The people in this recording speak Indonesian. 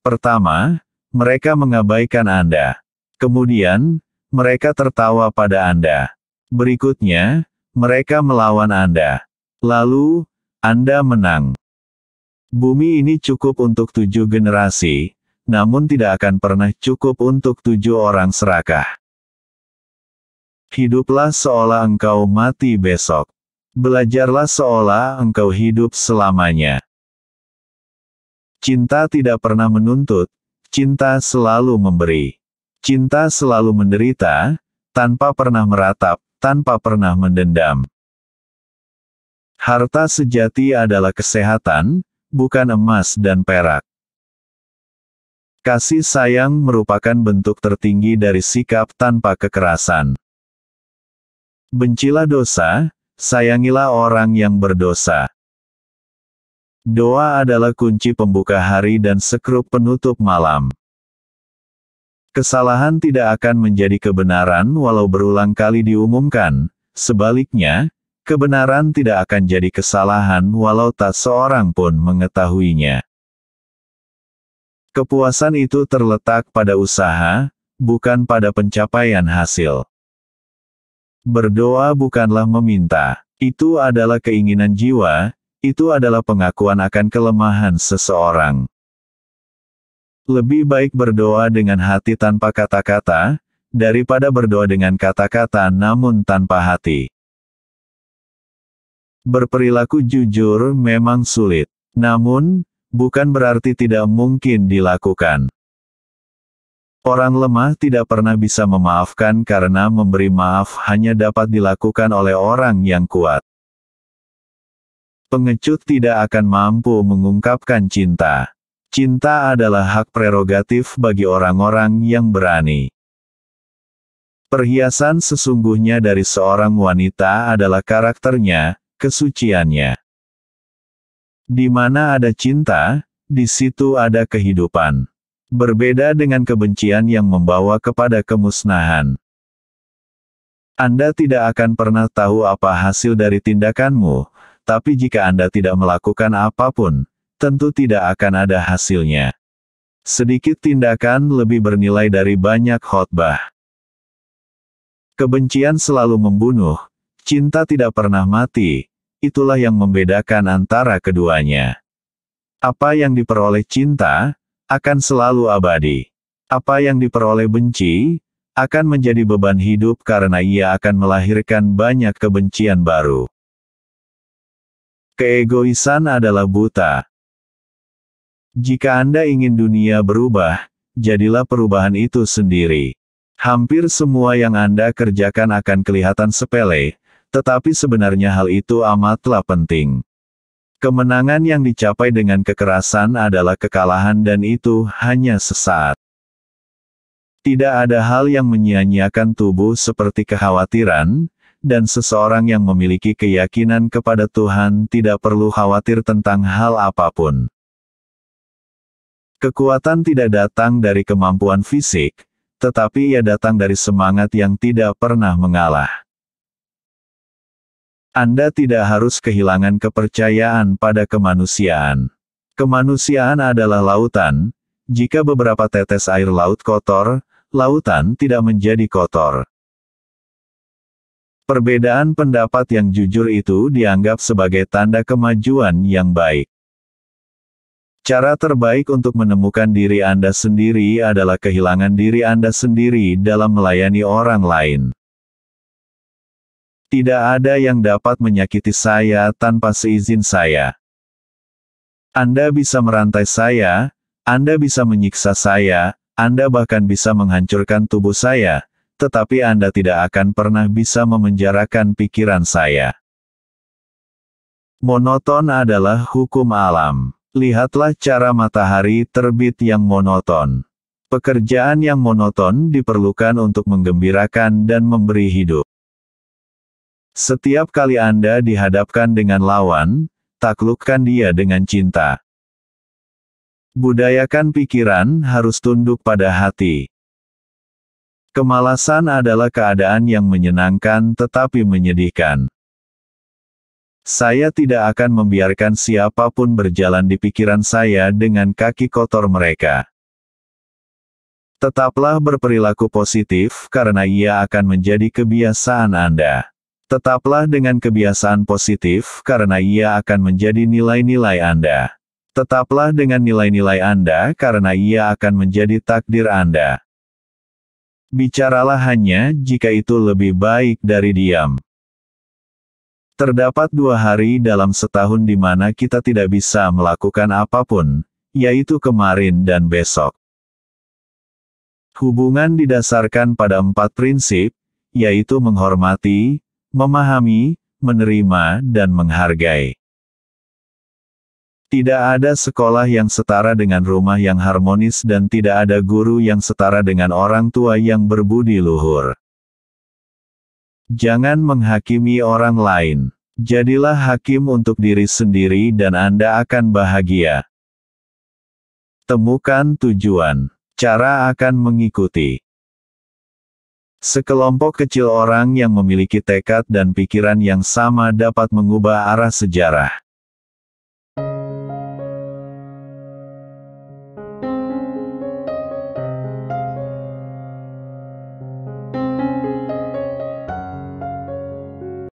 Pertama, mereka mengabaikan Anda. Kemudian, mereka tertawa pada Anda. Berikutnya, mereka melawan Anda. Lalu, Anda menang. Bumi ini cukup untuk 7 generasi, namun tidak akan pernah cukup untuk 7 orang serakah. Hiduplah seolah engkau mati besok. Belajarlah seolah engkau hidup selamanya. Cinta tidak pernah menuntut, cinta selalu memberi. Cinta selalu menderita, tanpa pernah meratap, tanpa pernah mendendam. Harta sejati adalah kesehatan, bukan emas dan perak. Kasih sayang merupakan bentuk tertinggi dari sikap tanpa kekerasan. Bencilah dosa, sayangilah orang yang berdosa. Doa adalah kunci pembuka hari dan sekrup penutup malam. Kesalahan tidak akan menjadi kebenaran walau berulang kali diumumkan, sebaliknya, kebenaran tidak akan jadi kesalahan walau tak seorang pun mengetahuinya. Kepuasan itu terletak pada usaha, bukan pada pencapaian hasil. Berdoa bukanlah meminta, itu adalah keinginan jiwa, itu adalah pengakuan akan kelemahan seseorang. Lebih baik berdoa dengan hati tanpa kata-kata, daripada berdoa dengan kata-kata namun tanpa hati. Berperilaku jujur memang sulit, namun, bukan berarti tidak mungkin dilakukan. Orang lemah tidak pernah bisa memaafkan karena memberi maaf hanya dapat dilakukan oleh orang yang kuat. Pengecut tidak akan mampu mengungkapkan cinta. Cinta adalah hak prerogatif bagi orang-orang yang berani. Perhiasan sesungguhnya dari seorang wanita adalah karakternya, kesuciannya. Di mana ada cinta, di situ ada kehidupan. Berbeda dengan kebencian yang membawa kepada kemusnahan. Anda tidak akan pernah tahu apa hasil dari tindakanmu, tapi jika Anda tidak melakukan apapun, tentu tidak akan ada hasilnya. Sedikit tindakan lebih bernilai dari banyak khotbah. Kebencian selalu membunuh, cinta tidak pernah mati, itulah yang membedakan antara keduanya. Apa yang diperoleh cinta, akan selalu abadi. Apa yang diperoleh benci, akan menjadi beban hidup karena ia akan melahirkan banyak kebencian baru. Keegoisan adalah buta. Jika Anda ingin dunia berubah, jadilah perubahan itu sendiri. Hampir semua yang Anda kerjakan akan kelihatan sepele, tetapi sebenarnya hal itu amatlah penting. Kemenangan yang dicapai dengan kekerasan adalah kekalahan dan itu hanya sesaat. Tidak ada hal yang menyia-nyiakan tubuh seperti kekhawatiran, dan seseorang yang memiliki keyakinan kepada Tuhan tidak perlu khawatir tentang hal apapun. Kekuatan tidak datang dari kemampuan fisik, tetapi ia datang dari semangat yang tidak pernah mengalah. Anda tidak harus kehilangan kepercayaan pada kemanusiaan. Kemanusiaan adalah lautan, jika beberapa tetes air laut kotor, lautan tidak menjadi kotor. Perbedaan pendapat yang jujur itu dianggap sebagai tanda kemajuan yang baik. Cara terbaik untuk menemukan diri Anda sendiri adalah kehilangan diri Anda sendiri dalam melayani orang lain. Tidak ada yang dapat menyakiti saya tanpa seizin saya. Anda bisa merantai saya, Anda bisa menyiksa saya, Anda bahkan bisa menghancurkan tubuh saya, tetapi Anda tidak akan pernah bisa memenjarakan pikiran saya. Monoton adalah hukum alam. Lihatlah cara matahari terbit yang monoton. Pekerjaan yang monoton diperlukan untuk menggembirakan dan memberi hidup. Setiap kali Anda dihadapkan dengan lawan, taklukkan dia dengan cinta. Budayakan pikiran harus tunduk pada hati. Kemalasan adalah keadaan yang menyenangkan tetapi menyedihkan. Saya tidak akan membiarkan siapapun berjalan di pikiran saya dengan kaki kotor mereka. Tetaplah berperilaku positif karena ia akan menjadi kebiasaan Anda. Tetaplah dengan kebiasaan positif karena ia akan menjadi nilai-nilai Anda. Tetaplah dengan nilai-nilai Anda karena ia akan menjadi takdir Anda. Bicaralah hanya jika itu lebih baik dari diam. Terdapat 2 hari dalam setahun di mana kita tidak bisa melakukan apapun, yaitu kemarin dan besok. Hubungan didasarkan pada 4 prinsip, yaitu menghormati, memahami, menerima, dan menghargai. Tidak ada sekolah yang setara dengan rumah yang harmonis dan tidak ada guru yang setara dengan orang tua yang berbudi luhur. Jangan menghakimi orang lain. Jadilah hakim untuk diri sendiri dan Anda akan bahagia. Temukan tujuan. Cara akan mengikuti. Sekelompok kecil orang yang memiliki tekad dan pikiran yang sama dapat mengubah arah sejarah.